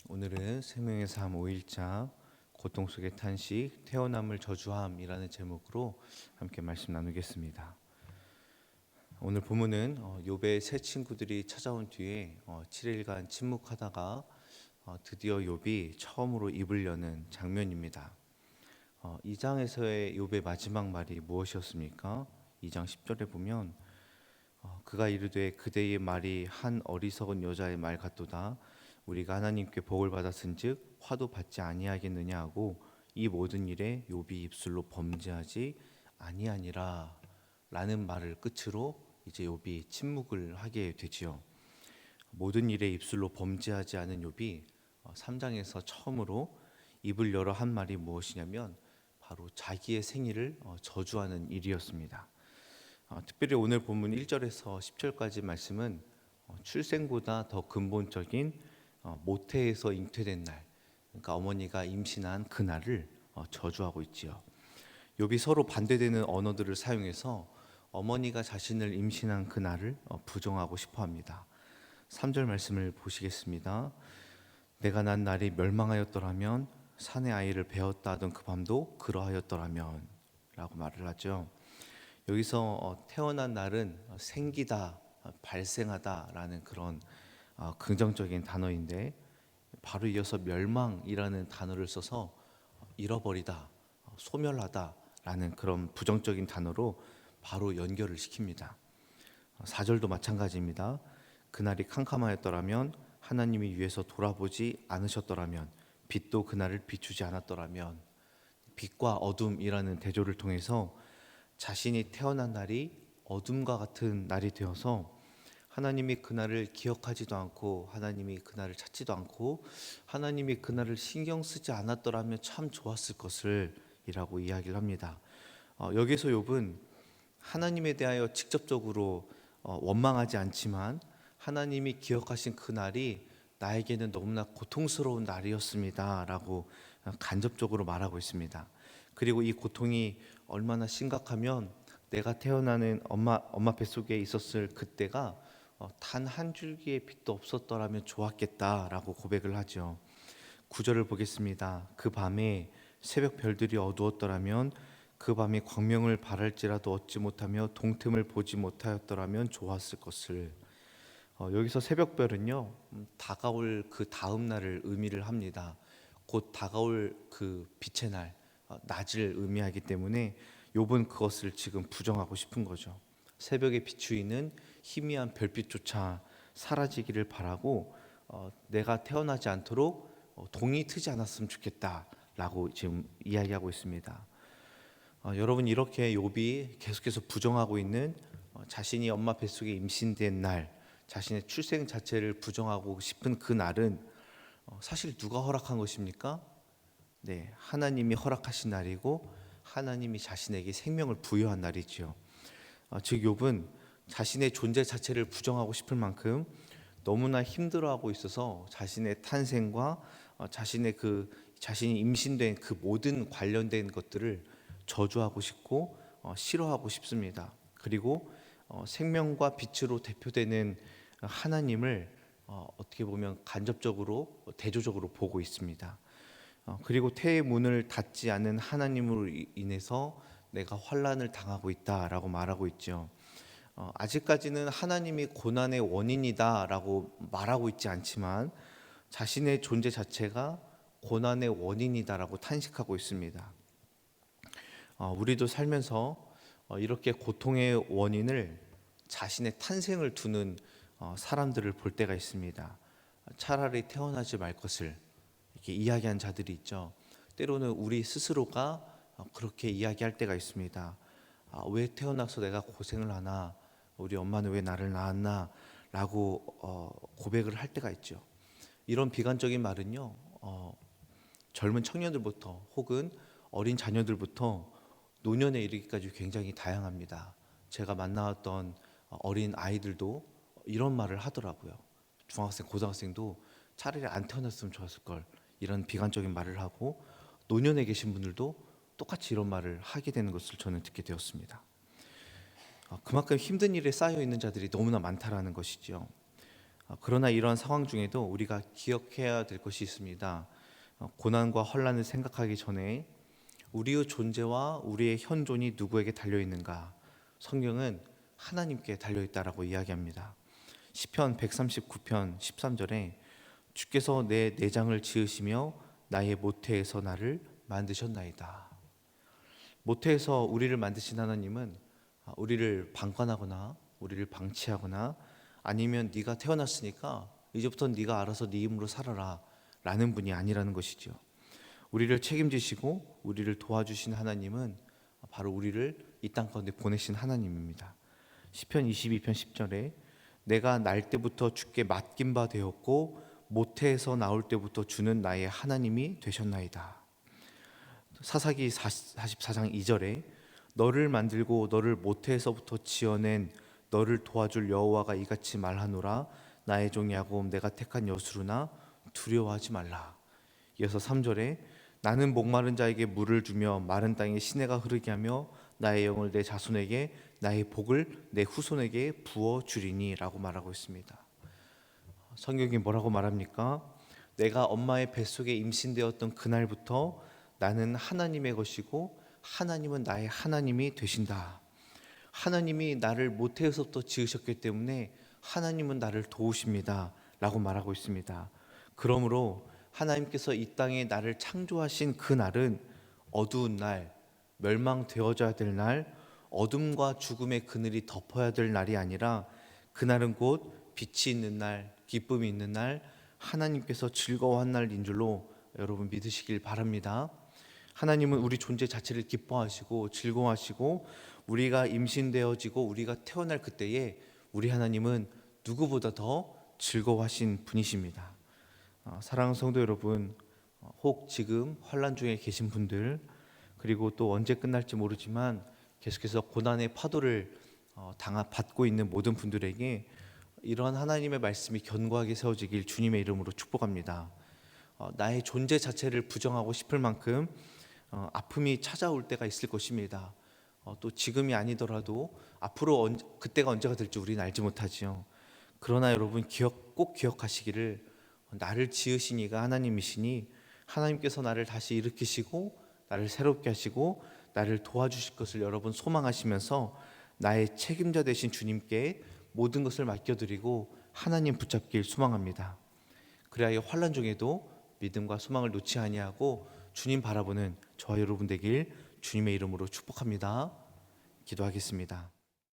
오늘은 생명의 삶 5일차 고통 속의 탄식 태어남을 저주함이라는 제목으로 함께 말씀 나누겠습니다. 오늘 본문은 욥의 세 친구들이 찾아온 뒤에 7일간 침묵하다가 드디어 욥이 처음으로 입을 여는 장면입니다. 2장에서의 욥의 마지막 말이 무엇이었습니까? 2장 10절에 보면 그가 이르되 그대의 말이 한 어리석은 여자의 말 같도다. 우리가 하나님께 복을 받았은즉 화도 받지 아니하겠느냐 하고 이 모든 일에 욥이 입술로 범죄하지 아니하니라 라는 말을 끝으로 이제 욥이 침묵을 하게 되지요. 모든 일에 입술로 범죄하지 않은 욥이 3장에서 처음으로 입을 열어 한 말이 무엇이냐면 바로 자기의 생일을 저주하는 일이었습니다. 특별히 오늘 본문 1절에서 10절까지 말씀은 출생보다 더 근본적인 모태에서 잉태된 날, 그러니까 어머니가 임신한 그날을 저주하고 있지요. 욥이 서로 반대되는 언어들을 사용해서 어머니가 자신을 임신한 그날을 부정하고 싶어합니다. 3절 말씀을 보시겠습니다. 내가 난 날이 멸망하였더라면 산의 아이를 베었다 하던 그 밤도 그러하였더라면 라고 말을 하죠. 여기서 태어난 날은 생기다, 발생하다라는 그런 긍정적인 단어인데 바로 이어서 멸망이라는 단어를 써서 잃어버리다, 소멸하다라는 그런 부정적인 단어로 바로 연결을 시킵니다. 4절도 마찬가지입니다. 그날이 캄캄하였더라면 하나님이 위에서 돌아보지 않으셨더라면 빛도 그날을 비추지 않았더라면 빛과 어둠이라는 대조를 통해서 자신이 태어난 날이 어둠과 같은 날이 되어서 하나님이 그날을 기억하지도 않고 하나님이 그날을 찾지도 않고 하나님이 그날을 신경 쓰지 않았더라면 참 좋았을 것을 이라고 이야기를 합니다. 여기서 욥은 하나님에 대하여 직접적으로 원망하지 않지만 하나님이 기억하신 그날이 나에게는 너무나 고통스러운 날이었습니다 라고 간접적으로 말하고 있습니다. 그리고 이 고통이 얼마나 심각하면 내가 태어나는 엄마 뱃속에 있었을 그때가 단 한 줄기의 빛도 없었더라면 좋았겠다라고 고백을 하죠. 9절을 보겠습니다. 그 밤에 새벽 별들이 어두웠더라면 그 밤이 광명을 발할지라도 얻지 못하며 동틈을 보지 못하였더라면 좋았을 것을. 여기서 새벽별은요 다가올 그 다음 날을 의미를 합니다. 곧 다가올 그 빛의 날, 낮을 의미하기 때문에 욥은 그것을 지금 부정하고 싶은 거죠. 새벽에 비추이는 희미한 별빛조차 사라지기를 바라고 내가 태어나지 않도록 동이 트지 않았으면 좋겠다라고 지금 이야기하고 있습니다. 여러분, 이렇게 욥이 계속해서 부정하고 있는 자신이 엄마 뱃속에 임신된 날, 자신의 출생 자체를 부정하고 싶은 그 날은 사실 누가 허락한 것입니까? 네, 하나님이 허락하신 날이고 하나님이 자신에게 생명을 부여한 날이지요. 즉 욥은 자신의 존재 자체를 부정하고 싶을 만큼 너무나 힘들어하고 있어서 자신의 탄생과 자신이 임신된 그 모든 관련된 것들을 저주하고 싶고 싫어하고 싶습니다. 그리고 생명과 빛으로 대표되는 하나님을 어떻게 보면 간접적으로 대조적으로 보고 있습니다. 그리고 태의 문을 닫지 않는 하나님으로 인해서 내가 환난을 당하고 있다라고 말하고 있죠. 아직까지는 하나님이 고난의 원인이다라고 말하고 있지 않지만 자신의 존재 자체가 고난의 원인이다라고 탄식하고 있습니다. 우리도 살면서 이렇게 고통의 원인을 자신의 탄생을 두는 사람들을 볼 때가 있습니다. 차라리 태어나지 말 것을 이렇게 이야기한 자들이 있죠. 때로는 우리 스스로가 그렇게 이야기할 때가 있습니다. 왜 태어나서 내가 고생을 하나? 우리 엄마는 왜 나를 낳았나? 라고 고백을 할 때가 있죠. 이런 비관적인 말은요, 젊은 청년들부터 혹은 어린 자녀들부터 노년에 이르기까지 굉장히 다양합니다. 제가 만나왔던 어린 아이들도 이런 말을 하더라고요. 중학생, 고등학생도 차라리 안 태어났으면 좋았을 걸, 이런 비관적인 말을 하고 노년에 계신 분들도 똑같이 이런 말을 하게 되는 것을 저는 듣게 되었습니다. 그만큼 힘든 일에 쌓여 있는 자들이 너무나 많다라는 것이죠. 그러나 이런 상황 중에도 우리가 기억해야 될 것이 있습니다. 고난과 환난을 생각하기 전에 우리의 존재와 우리의 현존이 누구에게 달려 있는가? 성경은 하나님께 달려 있다라고 이야기합니다. 시편 139편 13절에 주께서 내 내장을 지으시며 나의 모태에서 나를 만드셨나이다. 모태에서 우리를 만드신 하나님은 우리를 방관하거나 우리를 방치하거나 아니면 네가 태어났으니까 이제부터 네가 알아서 네 힘으로 살아라 라는 분이 아니라는 것이죠. 우리를 책임지시고 우리를 도와주신 하나님은 바로 우리를 이 땅 가운데 보내신 하나님입니다. 시편 22편 10절에 내가 날 때부터 주께 맡긴 바 되었고 모태에서 나올 때부터 주는 나의 하나님이 되셨나이다. 사사기 44장 2절에 너를 만들고 너를 모태에서부터 지어낸 너를 도와줄 여호와가 이같이 말하노라 나의 종 야곱 내가 택한 여수르나 두려워하지 말라. 이어서 3절에 나는 목마른 자에게 물을 주며 마른 땅에 시내가 흐르게 하며 나의 영을 내 자손에게 나의 복을 내 후손에게 부어 주리니 라고 말하고 있습니다. 성경이 뭐라고 말합니까? 내가 엄마의 뱃속에 임신되었던 그날부터 나는 하나님의 것이고 하나님은 나의 하나님이 되신다. 하나님이 나를 모태에서부터 지으셨기 때문에 하나님은 나를 도우십니다 라고 말하고 있습니다. 그러므로 하나님께서 이 땅에 나를 창조하신 그 날은 어두운 날, 멸망되어져야 될 날, 어둠과 죽음의 그늘이 덮어야 될 날이 아니라 그날은 곧 빛이 있는 날, 기쁨이 있는 날, 하나님께서 즐거워한 날인 줄로 여러분 믿으시길 바랍니다. 하나님은 우리 존재 자체를 기뻐하시고 즐거워하시고 우리가 임신되어지고 우리가 태어날 그때에 우리 하나님은 누구보다 더 즐거워하신 분이십니다. 사랑하는 성도 여러분, 혹 지금 환난 중에 계신 분들, 그리고 또 언제 끝날지 모르지만 계속해서 고난의 파도를 받고 있는 모든 분들에게 이러한 하나님의 말씀이 견고하게 세워지길 주님의 이름으로 축복합니다. 나의 존재 자체를 부정하고 싶을 만큼 아픔이 찾아올 때가 있을 것입니다. 또 지금이 아니더라도 앞으로 그때가 언제가 될지 우리는 알지 못하지요. 그러나 여러분 꼭 기억하시기를 나를 지으신 이가 하나님이시니 하나님께서 나를 다시 일으키시고 나를 새롭게 하시고 나를 도와주실 것을 여러분 소망하시면서 나의 책임자 되신 주님께 모든 것을 맡겨드리고 하나님 붙잡길 소망합니다. 그래야 환난 중에도 믿음과 소망을 놓지 아니하고 주님 바라보는 저와 여러분 되길 주님의 이름으로 축복합니다. 기도하겠습니다.